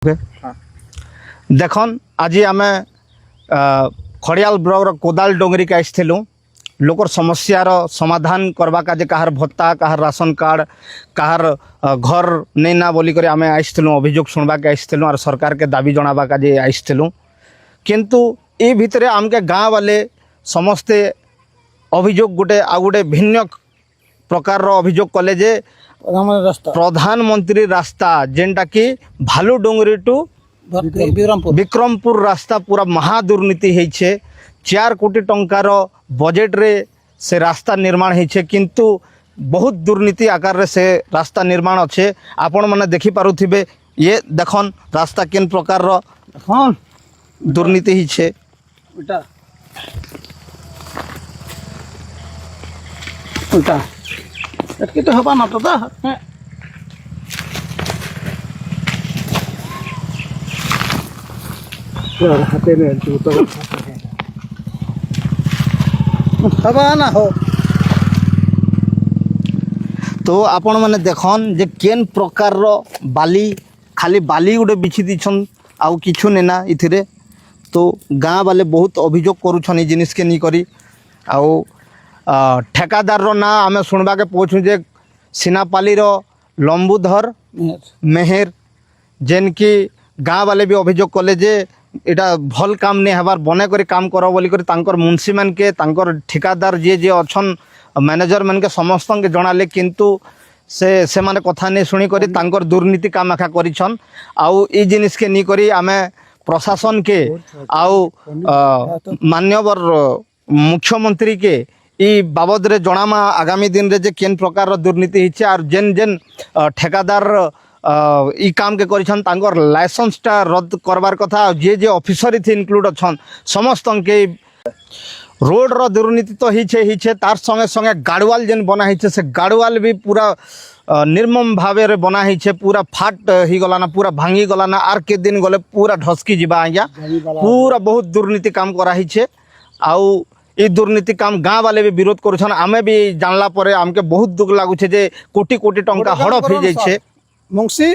देखन आज आम खड़ियाल ब्लॉक कोदाल डोंगरी के आसलु लोकर समस्यार समाधान करवा काजे कहार भत्ता कहार राशन कार्ड कहार घर नहीं ना बोलिक आम आसलु अभियोग शुणवा के आसलु और सरकार के दाबी जनावा काजे आसलु किंतु ये भितर आमके गाँव वाले समस्ते अभियोग गोटे आ गोटे भिन्न प्रकार अभियोग कले जे प्रधानमंत्री रास्ता जेनटा कि भालू डोंगरी टू विक्रमपुर रास्ता पूरा महादुर्नीति होइछे 4 कोटी टंकार बजेट रे से रास्ता निर्माण होइछे किंतु बहुत दुर्नीति आकार रे से रास्ता निर्माण अच्छे आपण माने देखि पारुथिबे ये देखन रास्ता किन प्रकार रो देखन दुर्नीति होइछे उल्टा उल्टा एतके तो हवा ना तो हाथे में तो हवा ना हो तो आपण माने देखन जे केन प्रकार रो बाली खाली बाली गोटे बिछि दिछन आउ किछु नेना इथिरे तो गाँ वाले बहुत अभियोग करुछन ई जिनिस के नी करी आउ ठेकादार रो ना आमे सुनबा के पहुँचू जे सिनापाली रो लंबूधर मेहर जेन की गाँ वाले भी अभियोग कले जे एटा भल काम नहीं हबार बने करी काम करो बोली करी तांकर मुंशी मान के तांकर ठेकादार जे जे अच्छन मैनेजर मान के समस्त के जनाले किंतु से माने कथा नहीं शुणी करी तांकर दुर्नीति काम आखा करिछन आउ ई जिनिस के नी करी आमे प्रशासन के आउ मान्यवर मुख्यमंत्री के ई बाबद रे जनामा आगामी दिन रे जे केन प्रकार दुर्नीति हिचे और जेन जेन ठेकादार ई काम के करिछन तांकर लाइसेंस टा रद्द करवार कथा जे जे ऑफिसर थी इंक्लूड अच्छन समस्त के रोड रो दुर्नीति तो हिचे तार संगे संगे गाड़वाल जेन बना हिचे से गाड़वाल भी पूरा निर्मम भावे रे बना हिचे पूरा फाट ही गला ना पूरा भांगी गला ना आर के दिन गले पूरा ढसकी जीवा आज्ञा पूरा बहुत दुर्नीति काम करा हिचे आउ ई दुर्नीति काम गाँ वाले भी विरोध करुछन आमे भी जानला परे आमके बहुत दुख लागुछे जे कोटी कोटी टंका हड़प हो जाइछे मुंशी